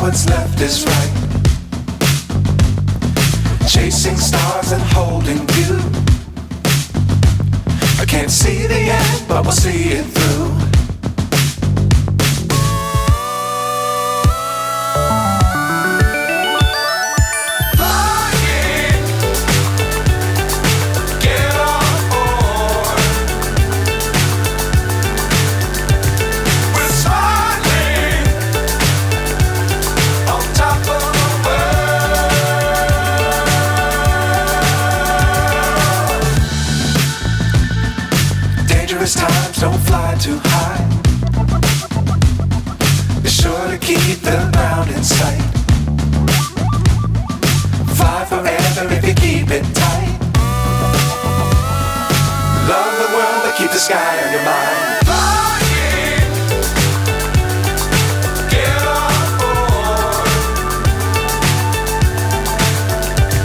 what's left is right. Chasing stars and holding you. I can't see the end, but we'll see it through. Times don't fly too high. Be sure to keep the ground in sight. Fly forever if you keep it tight. Love the world, but keep the sky on your mind.